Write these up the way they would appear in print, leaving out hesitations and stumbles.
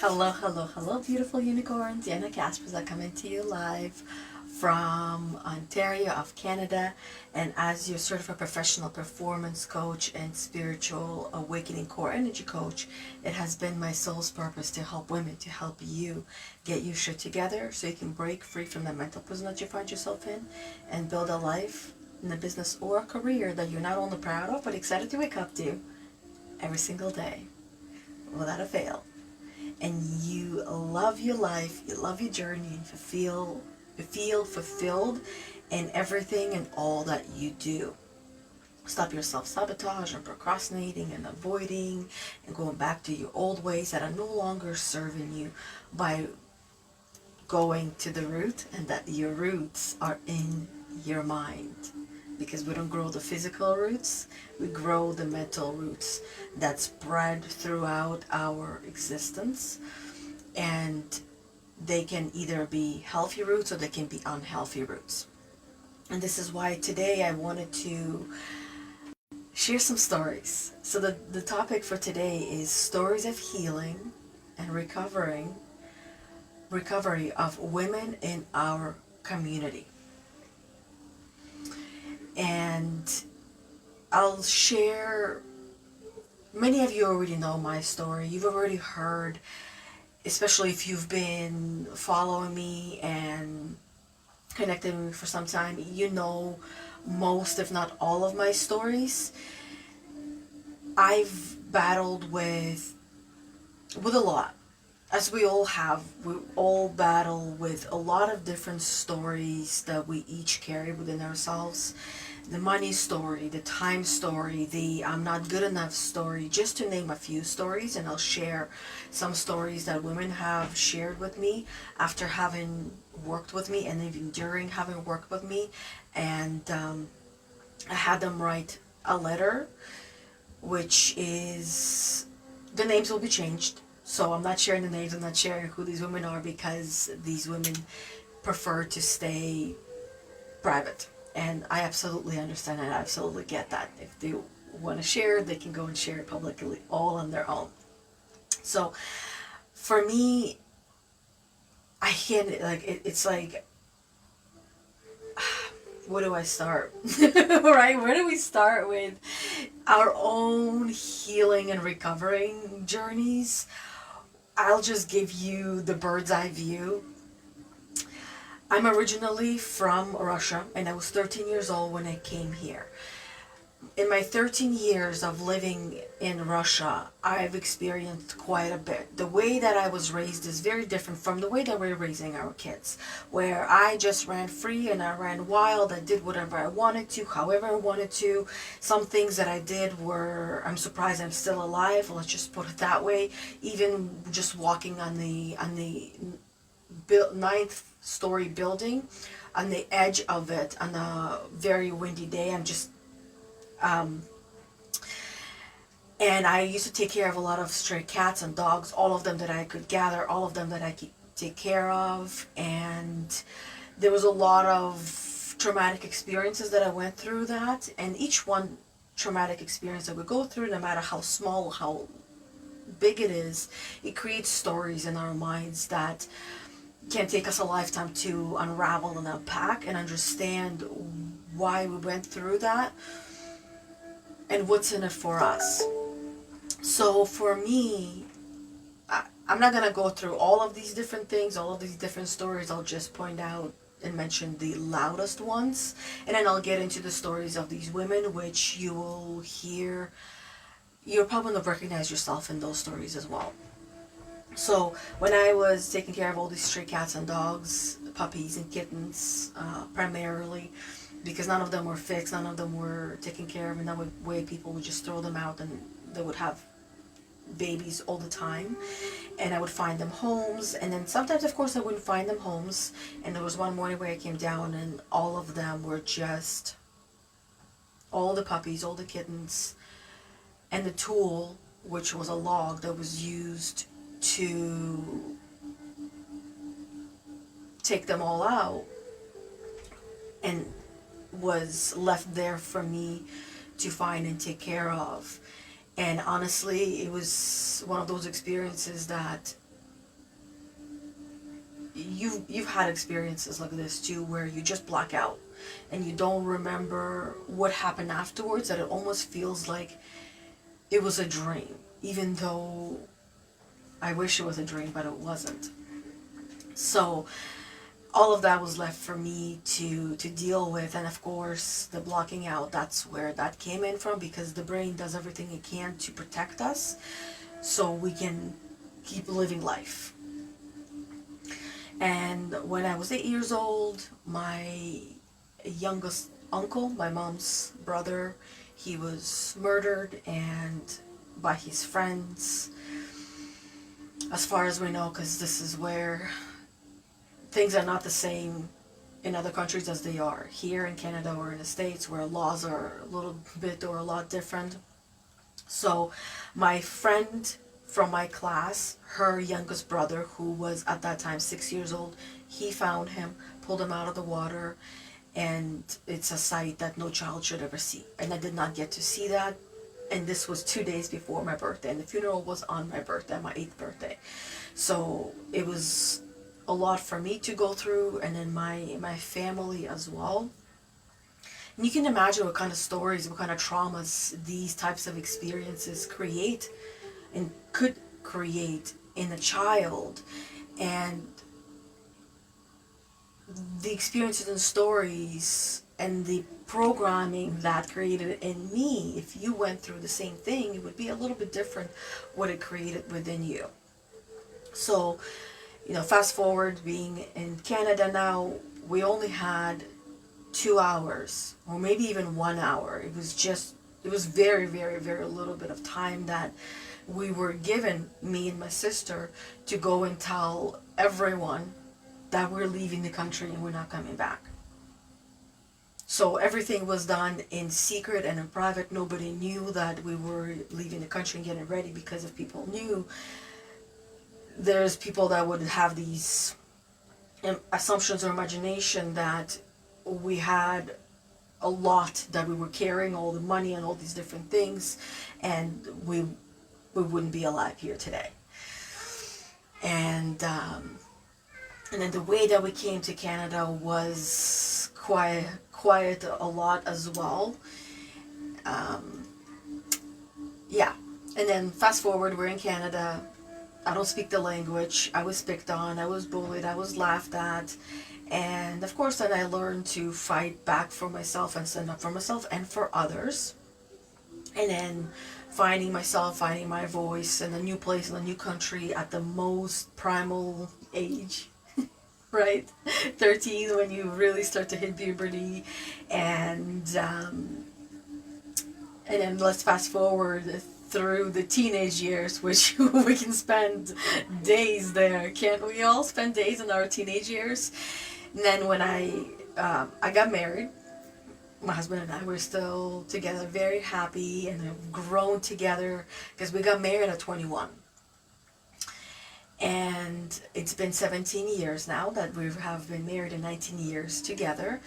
Hello, hello, hello, beautiful unicorns. Yana Kasperczak coming to you live from Ontario of Canada. And as your certified professional performance coach and spiritual awakening core energy coach, it has been my soul's purpose to help women, to help you get your shit together so you can break free from the mental prison that you find yourself in and build a life in a business or a career that you're not only proud of but excited to wake up to every single day without a fail. And you love your life, you love your journey, and feel fulfilled in everything and all that you do. Stop your self-sabotage and procrastinating and avoiding and going back to your old ways that are no longer serving you by going to the root, and that your roots are in your mind. Because we don't grow the physical roots, we grow the mental roots that spread throughout our existence. And they can either be healthy roots or they can be unhealthy roots. And this is why today I wanted to share some stories. So the topic for today is stories of healing and recovery of women in our community. And I'll share, many of you already know my story. You've already heard, especially if you've been following me and connected with me for some time, you know most, if not all, of my stories. I've battled with a lot, as we all have. We all battle with a lot of different stories that we each carry within ourselves. The money story, the time story, the I'm not good enough story, just to name a few stories. And I'll share some stories that women have shared with me after having worked with me and even during having worked with me. And I had them write a letter, which is, the names will be changed. So I'm not sharing the names, I'm not sharing who these women are, because these women prefer to stay private. And I absolutely understand and I absolutely get that. If they want to share, they can go and share it publicly, all on their own. So for me, I can't, like, it's like, where do I start? Right? Where do we start with our own healing and recovering journeys? I'll just give you the bird's eye view. I'm originally from Russia, and I was 13 years old when I came here. In my 13 years of living in Russia, I've experienced quite a bit. The way that I was raised is very different from the way that we're raising our kids, where I just ran free and I ran wild. I did whatever I wanted to, however I wanted to. Some things that I did were, I'm surprised I'm still alive, let's just put it that way. Even just walking on the ninth story building, on the edge of it on a very windy day, I'm just and I used to take care of a lot of stray cats and dogs, all of them that I could gather, all of them that I could take care of. And there was a lot of traumatic experiences that I went through that. And each one traumatic experience that we go through, no matter how small, how big it is, it creates stories in our minds that can take us a lifetime to unravel and unpack and understand why we went through that and what's in it for us. So for me, I'm not going to go through all of these different things, all of these different stories. I'll just point out and mention the loudest ones, and then I'll get into the stories of these women, which you will hear. You're probably going to recognize yourself in those stories as well. So when I was taking care of all these stray cats and dogs, puppies and kittens, primarily, because none of them were fixed, none of them were taken care of, and that way people would just throw them out and they would have babies all the time. And I would find them homes, and then sometimes, of course, I wouldn't find them homes. And there was one morning where I came down and all of them were just, all the puppies, all the kittens, and the tool, which was a log that was used to take them all out, and was left there for me to find and take care of. And honestly, it was one of those experiences that you've had experiences like this too, where you just black out and you don't remember what happened afterwards, that it almost feels like it was a dream, even though I wish it was a dream, but it wasn't. So all of that was left for me to deal with. And of course the blocking out, that's where that came in from, because the brain does everything it can to protect us so we can keep living life. And when I was 8 years old, my youngest uncle, my mom's brother, he was murdered, and by his friends, as far as we know, because this is where things are not the same in other countries as they are here in Canada or in the States, where laws are a little bit or a lot different. So my friend from my class, her youngest brother, who was at that time 6 years old, he found him, pulled him out of the water, and it's a sight that no child should ever see. And I did not get to see that. And this was 2 days before my birthday, and the funeral was on my birthday, my 8th birthday. So it was a lot for me to go through, and then my family as well. And you can imagine what kind of stories, what kind of traumas these types of experiences create and could create in a child. And the experiences and stories and the programming that created in me, if you went through the same thing, it would be a little bit different what it created within you. So, fast forward, being in Canada now, we only had 2 hours, or maybe even 1 hour. It was very, very, very little bit of time that we were given, me and my sister, to go and tell everyone that we're leaving the country and we're not coming back. So everything was done in secret and in private. Nobody knew that we were leaving the country and getting ready, because if people knew, there's people that would have these assumptions or imagination that we had a lot, that we were carrying all the money and all these different things, and we wouldn't be alive here today. And then the way that we came to Canada was quite a lot as well. Yeah. And then fast forward, we're in Canada. I don't speak the language. I was picked on. I was bullied. I was laughed at. And of course, then I learned to fight back for myself and stand up for myself and for others. And then finding myself, finding my voice in a new place, in a new country, at the most primal age, right? 13, when you really start to hit puberty. And then let's fast forward through the teenage years, which we can spend days there. Can't we all spend days in our teenage years? And then when I got married, my husband and I were still together, very happy, and have grown together, because we got married at 21. And it's been 17 years now that we have been married, and 19 years together.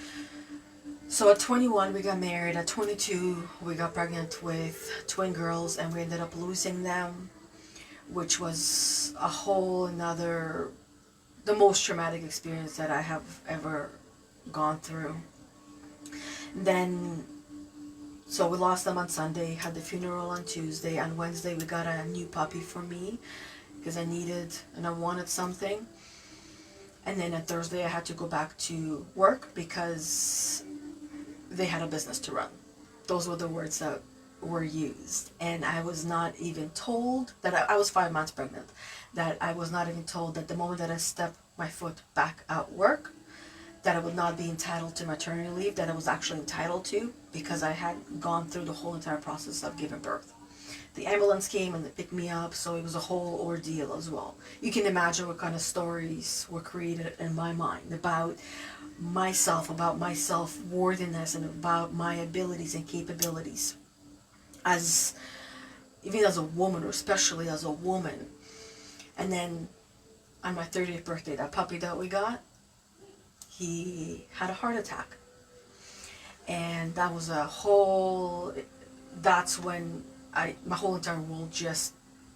So at 21 we got married. At 22 we got pregnant with twin girls, and we ended up losing them, which was a whole another, the most traumatic experience that I have ever gone through. Then, so we lost them on Sunday, had the funeral on Tuesday. On Wednesday we got a new puppy for me, because I needed and I wanted something. And then on Thursday I had to go back to work because they had a business to run. Those were the words that were used. And I was not even told that I was 5 months pregnant, that I was not even told that the moment that I stepped my foot back at work, that I would not be entitled to maternity leave, that I was actually entitled to, because I had gone through the whole entire process of giving birth. The ambulance came and they picked me up, so it was a whole ordeal as well. You can imagine what kind of stories were created in my mind about myself, about my self-worthiness, and about my abilities and capabilities even as a woman, or especially as a woman. And then on my 30th birthday, that puppy that we got, he had a heart attack. And that was that's when my whole entire world just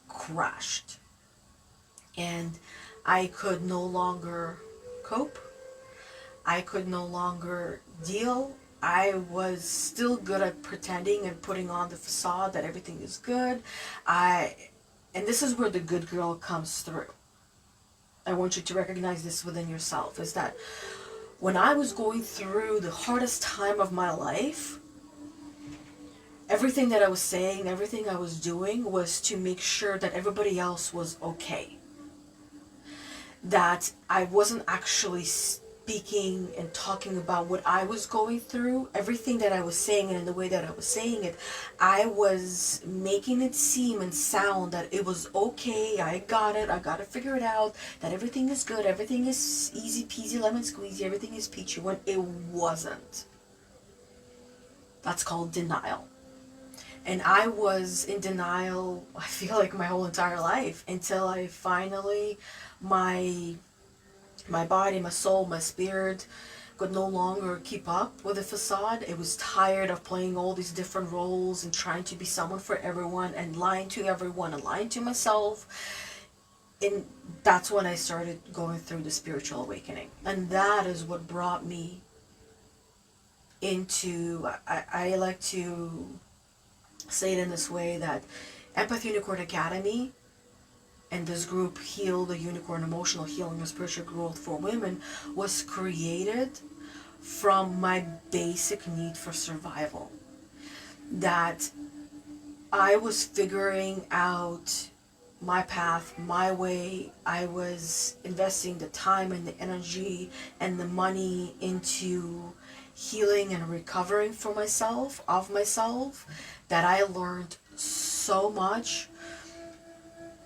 crashed. And I could no longer cope. I could no longer deal. I was still good at pretending and putting on the facade that everything is good. And this is where the good girl comes through. I want you to recognize this within yourself, is that when I was going through the hardest time of my life, everything that I was saying, everything I was doing was to make sure that everybody else was okay. That I wasn't actually speaking and talking about what I was going through. Everything that I was saying and in the way that I was saying it, I was making it seem and sound that it was okay, I got it figured out, that everything is good, everything is easy peasy lemon squeezy, everything is peachy, when it wasn't. That's called denial. And I was in denial, I feel like my whole entire life, until I finally, my body, my soul, my spirit could no longer keep up with the facade. It was tired of playing all these different roles and trying to be someone for everyone and lying to everyone and lying to myself. And that's when I started going through the spiritual awakening. And that is what brought me into, I like to say it in this way, that Empathy Unicorn Academy and this group, Heal the Unicorn, Emotional Healing and Spiritual Growth for Women, was created from my basic need for survival. That I was figuring out my path, my way. I was investing the time and the energy and the money into healing and recovering for myself, of myself, that I learned so much,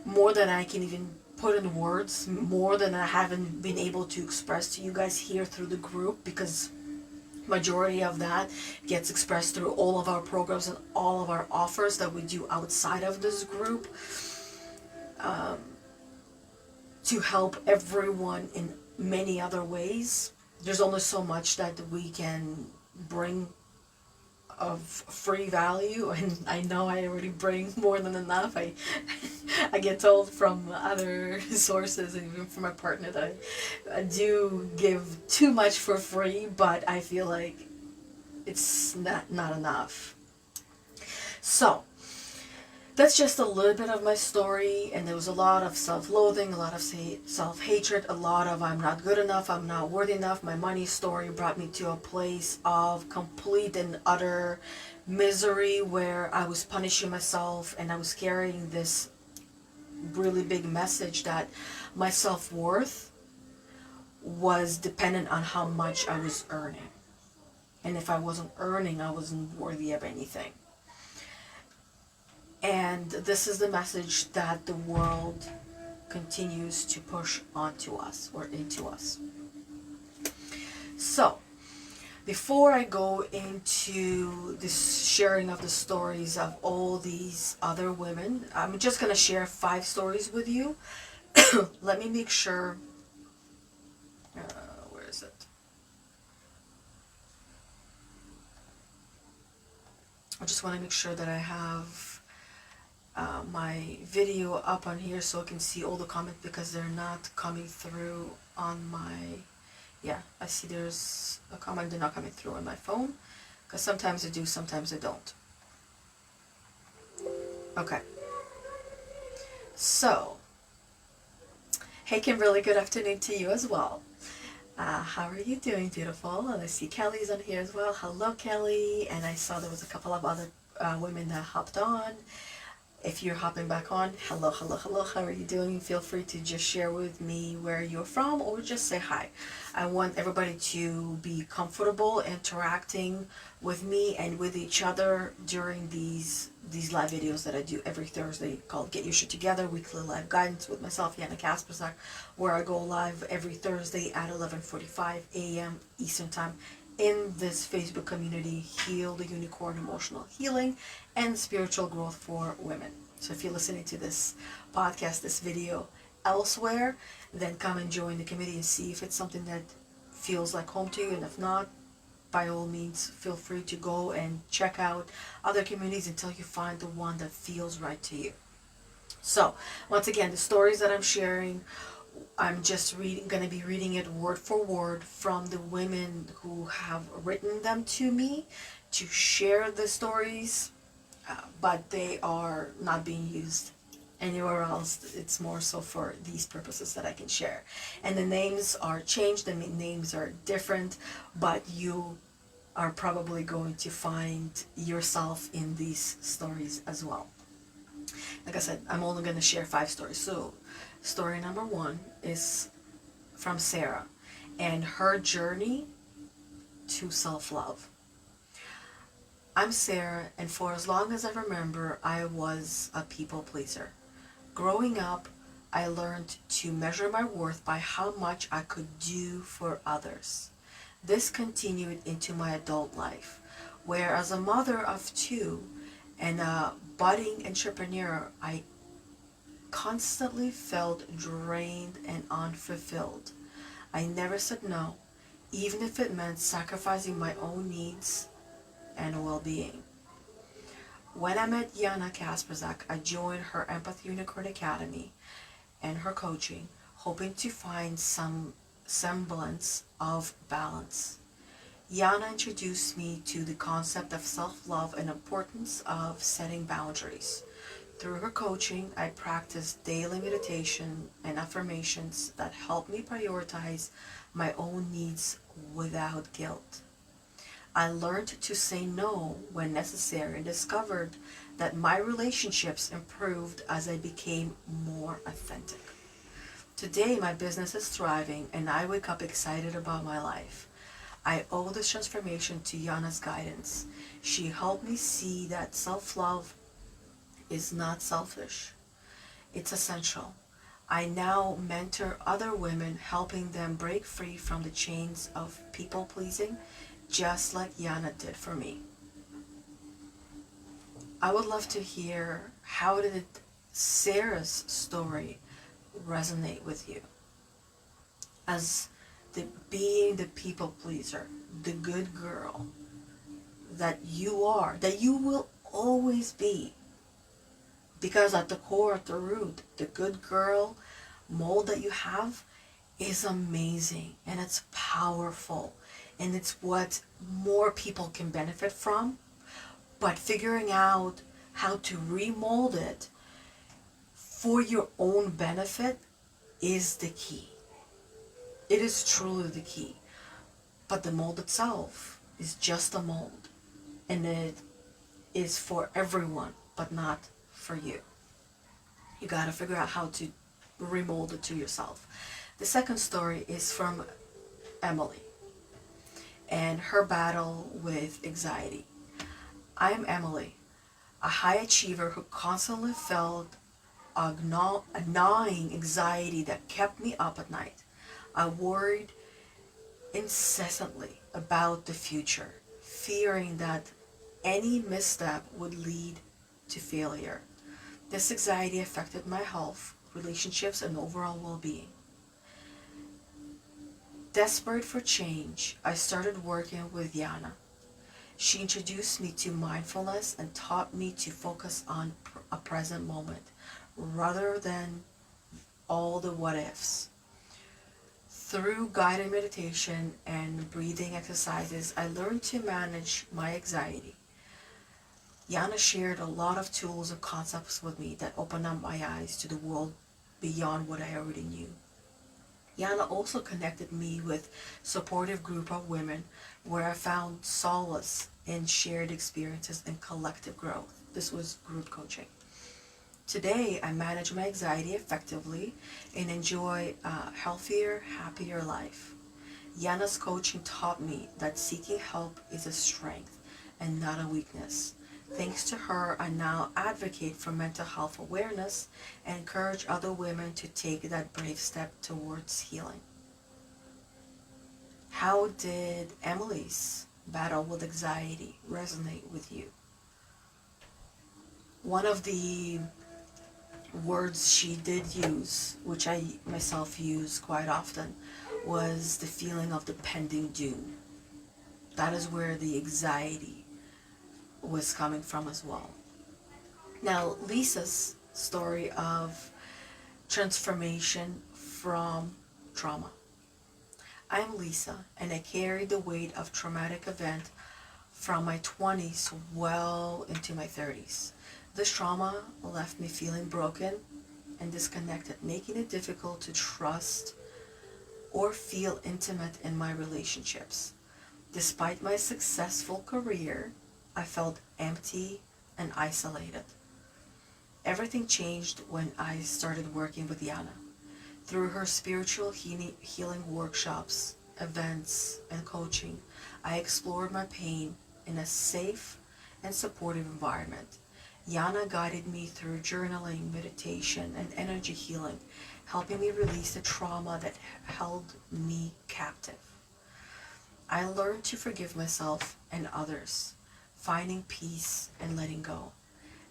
more than I can even put in words, more than I haven't been able to express to you guys here through the group, because majority of that gets expressed through all of our programs and all of our offers that we do outside of this group, to help everyone in many other ways. There's only so much that we can bring of free value, and I know I already bring more than enough. I get told from other sources and even from my partner that I do give too much for free, but I feel like it's not enough. So that's just a little bit of my story, and there was a lot of self-loathing, a lot of self-hatred, a lot of I'm not good enough, I'm not worthy enough. My money story brought me to a place of complete and utter misery where I was punishing myself, and I was carrying this really big message that my self-worth was dependent on how much I was earning. And if I wasn't earning, I wasn't worthy of anything. And this is the message that the world continues to push onto us or into us. So, before I go into this sharing of the stories of all these other women, I'm just going to share 5 stories with you. Let me make sure, where is it? I just want to make sure that I have my video up on here so I can see all the comments, because they're not coming through on my, yeah, I see there's a comment, they're not coming through on my phone, because sometimes they do, sometimes they don't. Okay. So, hey Kimberly, good afternoon to you as well. How are you doing, beautiful? And I see Kelly's on here as well. Hello, Kelly. And I saw there was a couple of other women that hopped on. If you're hopping back on, hello, hello, hello, how are you doing? Feel free to just share with me where you're from, or just say hi. I want everybody to be comfortable interacting with me and with each other during these live videos that I do every Thursday, called Get Your Shit Together, weekly live guidance with myself, Yana Kasperczak, where I go live every Thursday at 11:45 a.m. Eastern Time in this Facebook community, Heal the Unicorn, Emotional Healing and Spiritual Growth for Women. So if you're listening to this podcast, this video elsewhere, then come and join the community and see if it's something that feels like home to you. And if not, by all means, feel free to go and check out other communities until you find the one that feels right to you. So, once again, the stories that I'm sharing, I'm just going to be reading it word for word from the women who have written them to me to share the stories, but they are not being used anywhere else. It's more so for these purposes that I can share. And the names are changed, the names are different, but you are probably going to find yourself in these stories as well. Like I said, I'm only going to share 5 stories. So, story number 1 is from Sarah and her journey to self-love. I'm Sarah, and for as long as I remember, I was a people pleaser. Growing up, I learned to measure my worth by how much I could do for others. This continued into my adult life, where as a mother of 2 and a budding entrepreneur, I constantly felt drained and unfulfilled. I never said no, even if it meant sacrificing my own needs and well-being. When I met Yana Kasperczak, I joined her Empathy Unicorn Academy and her coaching, hoping to find some semblance of balance. Yana introduced me to the concept of self-love and importance of setting boundaries. Through her coaching, I practiced daily meditation and affirmations that helped me prioritize my own needs without guilt. I learned to say no when necessary and discovered that my relationships improved as I became more authentic. Today, my business is thriving and I wake up excited about my life. I owe this transformation to Yana's guidance. She helped me see that self-love is not selfish. It's essential. I now mentor other women, helping them break free from the chains of people-pleasing, just like Yana did for me. I would love to hear, how did Sarah's story resonate with you? As being the people pleaser, the good girl that you are, that you will always be. Because at the core, at the root, the good girl mold that you have is amazing and it's powerful and it's what more people can benefit from. But figuring out how to remold it for your own benefit is the key. It is truly the key. But the mold itself is just a mold, and it is for everyone, but not for you. You gotta figure out how to remold it to yourself. The second story is from Emily and her battle with anxiety. I am Emily, a high achiever who constantly felt a gnawing anxiety that kept me up at night. I worried incessantly about the future, fearing that any misstep would lead to failure. This anxiety affected my health, relationships, and overall well-being. Desperate for change, I started working with Yana. She introduced me to mindfulness and taught me to focus on a present moment rather than all the what-ifs. Through guided meditation and breathing exercises, I learned to manage my anxiety. Yana shared a lot of tools and concepts with me that opened up my eyes to the world beyond what I already knew. Yana also connected me with a supportive group of women where I found solace in shared experiences and collective growth. This was group coaching. Today, I manage my anxiety effectively and enjoy a healthier, happier life. Yana's coaching taught me that seeking help is a strength and not a weakness. Thanks to her, I now advocate for mental health awareness and encourage other women to take that brave step towards healing. How did Emily's battle with anxiety resonate with you? One of the words she did use, which I myself use quite often, was the feeling of the pending doom. That is where the anxiety was coming from as well. Now, Lisa's story of transformation from trauma. I'm Lisa, and I carried the weight of traumatic event from my 20s well into my 30s. This trauma left me feeling broken and disconnected, making it difficult to trust or feel intimate in my relationships. Despite my successful career, I felt empty and isolated. Everything changed when I started working with Yana. Through her spiritual healing workshops, events, and coaching, I explored my pain in a safe and supportive environment. Yana guided me through journaling, meditation, and energy healing, helping me release the trauma that held me captive. I learned to forgive myself and others, finding peace and letting go.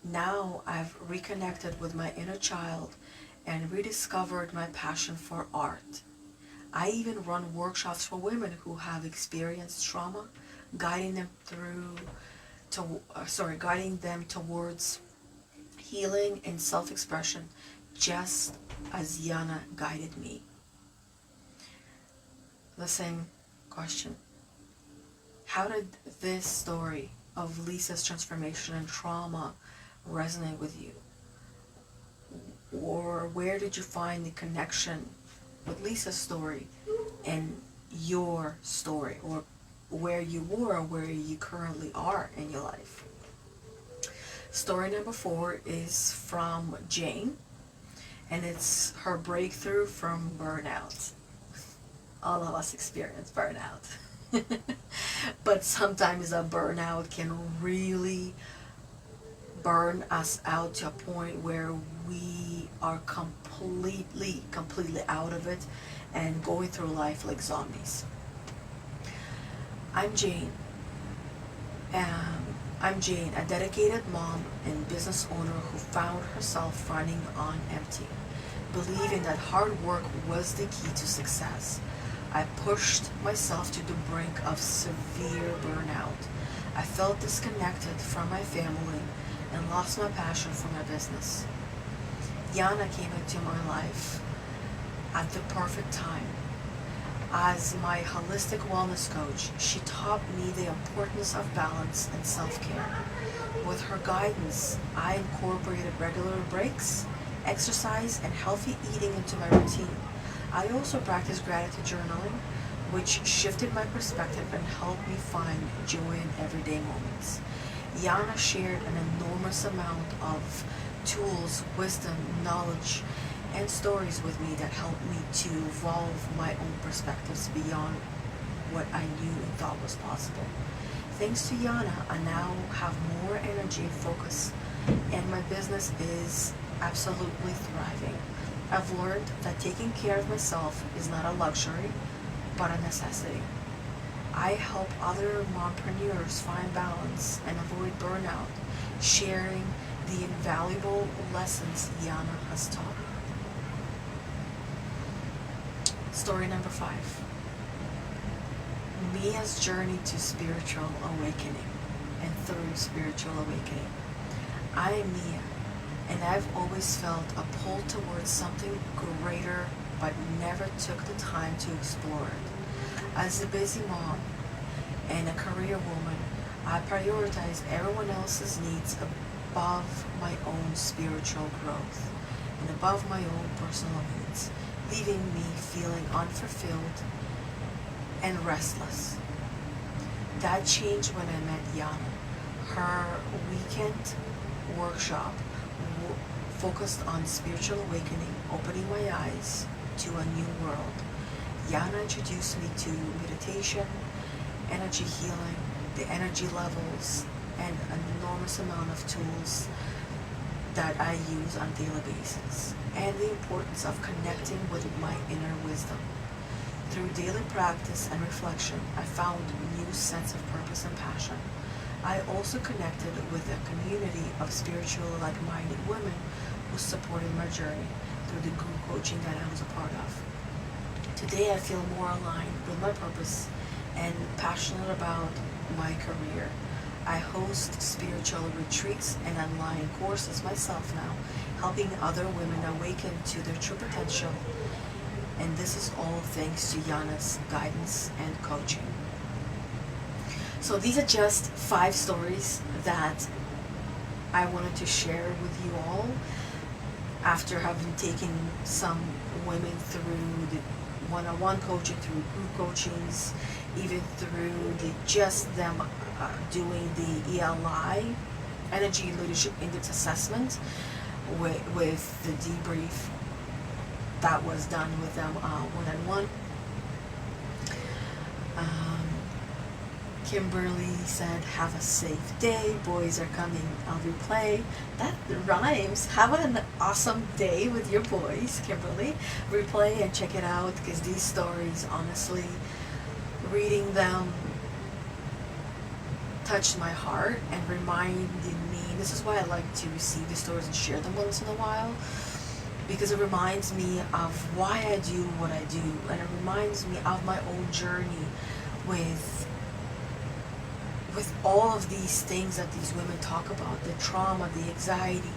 Now I've reconnected with my inner child and rediscovered my passion for art. I even run workshops for women who have experienced trauma, guiding them towards healing and self-expression, just as Yana guided me. The same question. How did this story of Lisa's transformation and trauma resonate with you? Or where did you find the connection with Lisa's story and your story, or where you were or where you currently are in your life? Story number 4 is from Jane, and it's her breakthrough from burnout. All of us experience burnout. But sometimes a burnout can really burn us out to a point where we are completely out of it and going through life like zombies. I'm Jane, a dedicated mom and business owner who found herself running on empty, believing that hard work was the key to success. I pushed myself to the brink of severe burnout. I felt disconnected from my family and lost my passion for my business. Yana came into my life at the perfect time. As my holistic wellness coach, she taught me the importance of balance and self-care. With her guidance, I incorporated regular breaks, exercise, and healthy eating into my routine. I also practiced gratitude journaling, which shifted my perspective and helped me find joy in everyday moments. Yana shared an enormous amount of tools, wisdom, knowledge, and stories with me that helped me to evolve my own perspectives beyond what I knew and thought was possible. Thanks to Yana, I now have more energy and focus, and my business is absolutely thriving. I've learned that taking care of myself is not a luxury, but a necessity. I help other mompreneurs find balance and avoid burnout, sharing the invaluable lessons Yana has taught me. Story number 5. Mia's journey to spiritual awakening and through spiritual awakening. I am Mia, and I've always felt a pull towards something greater, but never took the time to explore it. As a busy mom and a career woman, I prioritize everyone else's needs above my own spiritual growth and above my own personal needs, leaving me feeling unfulfilled and restless. That changed when I met Yana. Her weekend workshop focused on spiritual awakening, opening my eyes to a new world. Yana introduced me to meditation, energy healing, the energy levels, and an enormous amount of tools that I use on a daily basis, and the importance of connecting with my inner wisdom. Through daily practice and reflection, I found a new sense of purpose and passion. I also connected with a community of spiritually like-minded women who supported my journey through the group coaching that I was a part of. Today I feel more aligned with my purpose and passionate about my career. I host spiritual retreats and online courses myself now, helping other women awaken to their true potential And this is all thanks to Yana's guidance and coaching. So these are just 5 stories that I wanted to share with you all after having taken some women through the one-on-one coaching, through group coachings, even through just them doing the ELI, Energy Leadership Index Assessment, with the debrief that was done with them one-on-one. Kimberly said, have a safe day. Boys are coming. I'll replay. That rhymes. Have an awesome day with your boys, Kimberly. Replay and check it out, because these stories, honestly, reading them touched my heart and reminded me. This is why I like to receive these stories and share them once in a while, because it reminds me of why I do what I do, and it reminds me of my own journey with all of these things that these women talk about, the trauma, the anxiety,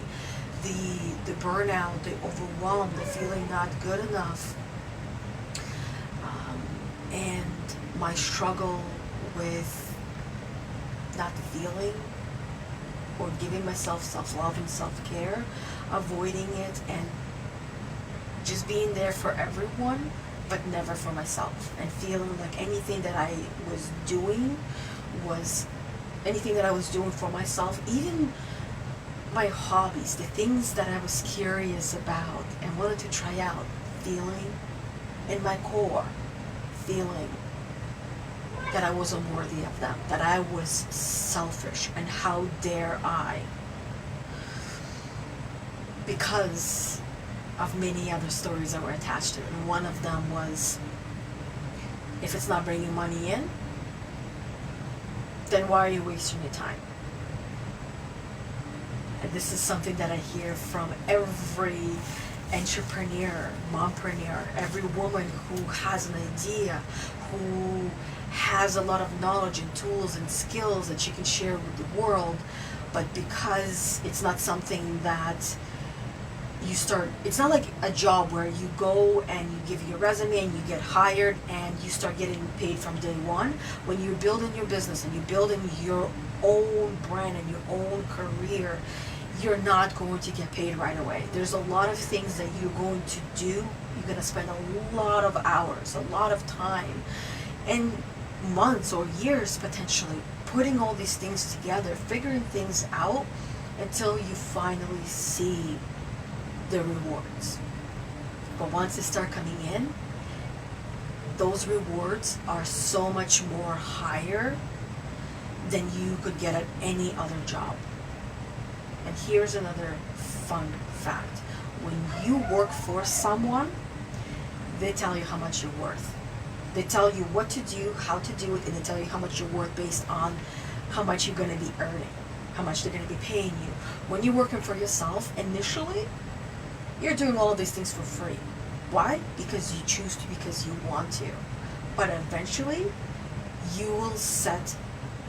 the burnout, the overwhelm, the feeling not good enough, and my struggle with not feeling or giving myself self-love and self-care, avoiding it, and just being there for everyone but never for myself, and feeling like anything that I was doing for myself, even my hobbies, the things that I was curious about and wanted to try out, feeling in my core, feeling that I wasn't worthy of them, that I was selfish, and how dare I, because of many other stories that were attached to it. And one of them was, if it's not bringing money in, then why are you wasting your time? And this is something that I hear from every entrepreneur, mompreneur, every woman who has an idea, who has a lot of knowledge and tools and skills that she can share with the world, but because it's not something that you start, it's not like a job where you go and you give your resume and you get hired and you start getting paid from day one. When you're building your business and you're building your own brand and your own career, you're not going to get paid right away. There's a lot of things that you're going to do. You're going to spend a lot of hours, a lot of time, and months or years potentially putting all these things together, figuring things out until you finally see the rewards. But once they start coming in, those rewards are so much more higher than you could get at any other job. And here's another fun fact. When you work for someone, they tell you how much you're worth. They tell you what to do, how to do it, and they tell you how much you're worth based on how much you're going to be earning, how much they're going to be paying you. When you're working for yourself, initially, you're doing all of these things for free. Why? Because you choose to, because you want to. But eventually, you will set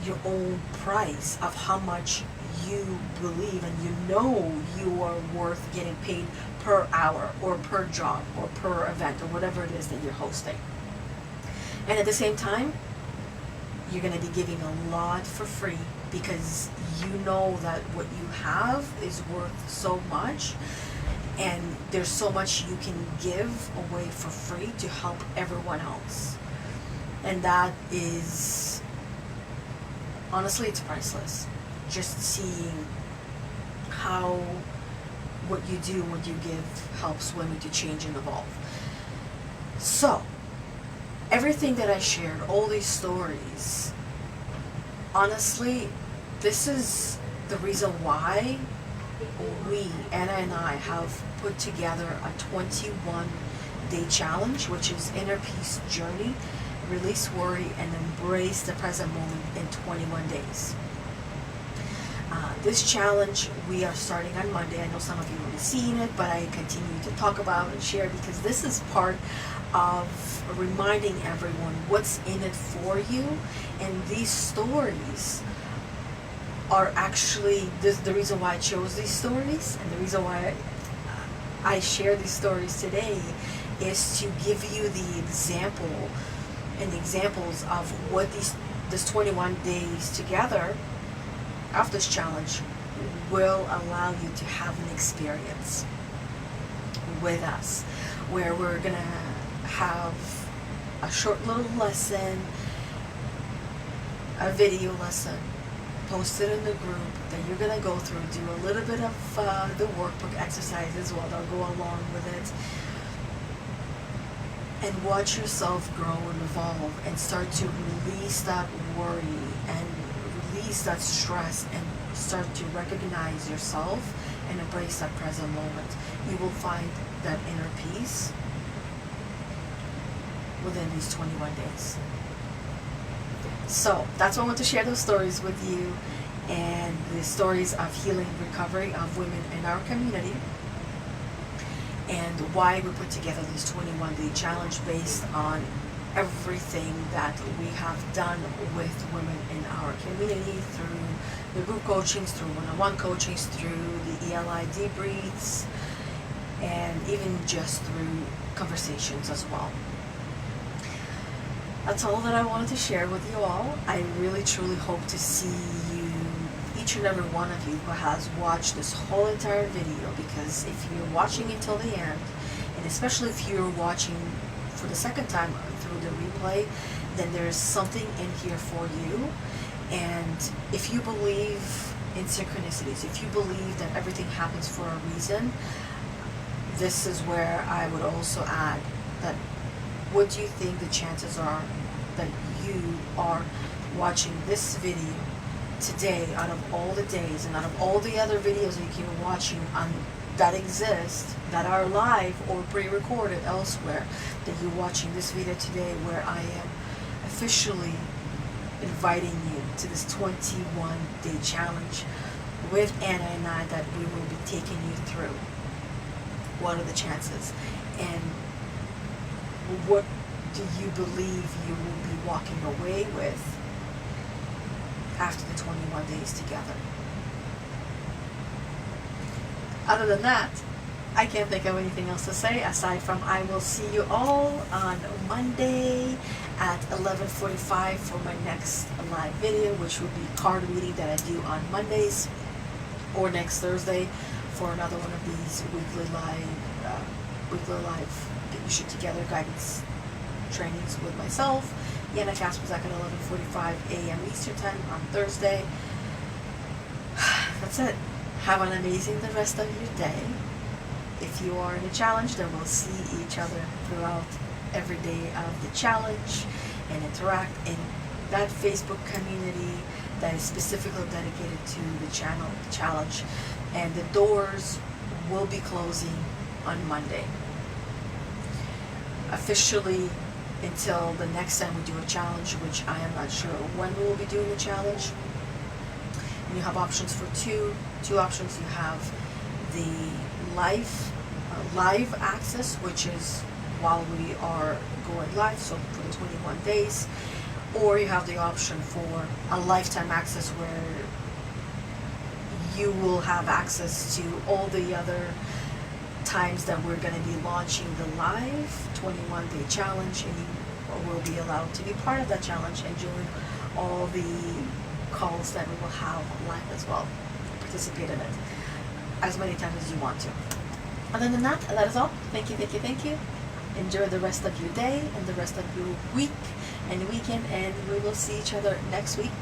your own price of how much you believe and you know you are worth getting paid per hour or per job or per event or whatever it is that you're hosting. And at the same time, you're going to be giving a lot for free because you know that what you have is worth so much, and there's so much you can give away for free to help everyone else. And that is, honestly, it's priceless. Just seeing how what you do, what you give, helps women to change and evolve. So, everything that I shared, all these stories, honestly, this is the reason why we, Anna and I, have put together a 21-day challenge, which is Inner Peace Journey, Release Worry, and Embrace the Present Moment in 21 days. This challenge we are starting on Monday. I know some of you have already seen it, but I continue to talk about and share because this is part of reminding everyone what's in it for you. And these stories are actually the reason why I chose these stories, and the reason why I share these stories today is to give you the example and the examples of what this 21 days together of this challenge will allow you to have an experience with us, where we're gonna have a short little lesson, a video lesson posted in the group that you're gonna go through, do a little bit of the workbook exercise as well that'll go along with it, and watch yourself grow and evolve and start to release that worry and release that stress and start to recognize yourself and embrace that present moment. You will find that inner peace within these 21 days. So that's why I want to share those stories with you, and the stories of healing and recovery of women in our community, and why we put together this 21-day challenge based on everything that we have done with women in our community, through the group coachings, through one-on-one coachings, through the ELI debriefs, and even just through conversations as well. That's all that I wanted to share with you all. I really truly hope to see you, each and every one of you who has watched this whole entire video, because if you're watching until the end, and especially if you're watching for the second time through the replay, then there's something in here for you. And if you believe in synchronicities, if you believe that everything happens for a reason, this is where I would also add that, what do you think the chances are that you are watching this video today out of all the days and out of all the other videos that you're watching on that exist, that are live or pre-recorded elsewhere, that you're watching this video today, where I am officially inviting you to this 21-day challenge with Anna and I, that we will be taking you through. What are the chances? And what do you believe you will be walking away with after the 21 days together? Other than that, I can't think of anything else to say aside from I will see you all on Monday at 11:45 for my next live video, which will be card reading that I do on Mondays, or next Thursday for another one of these weekly live Get Your Shit Together guidance trainings with myself, Yana Kasperczak, at 11:45 a.m. Eastern Time on Thursday. That's it. Have an amazing the rest of your day. If you are in a challenge, then we'll see each other throughout every day of the challenge and interact in that Facebook community that is specifically dedicated to the challenge. And the doors will be closing on Monday, officially, until the next time we do a challenge, which I am not sure when we will be doing the challenge. And you have options for two options. You have the live access, which is while we are going live, so for the 21 days, or you have the option for a lifetime access, where you will have access to all the other times that we're going to be launching the live 21-day challenge, and you will be allowed to be part of that challenge and join all the calls that we will have live as well. Participate in it as many times as you want to. Other than that, that is all. Thank you, thank you, thank you. Enjoy the rest of your day and the rest of your week and weekend, and we will see each other next week,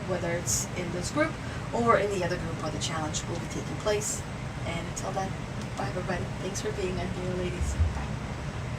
whether it's in this group or in the other group where the challenge will be taking place. And until then, bye everybody. Thanks for being on here, ladies. Bye.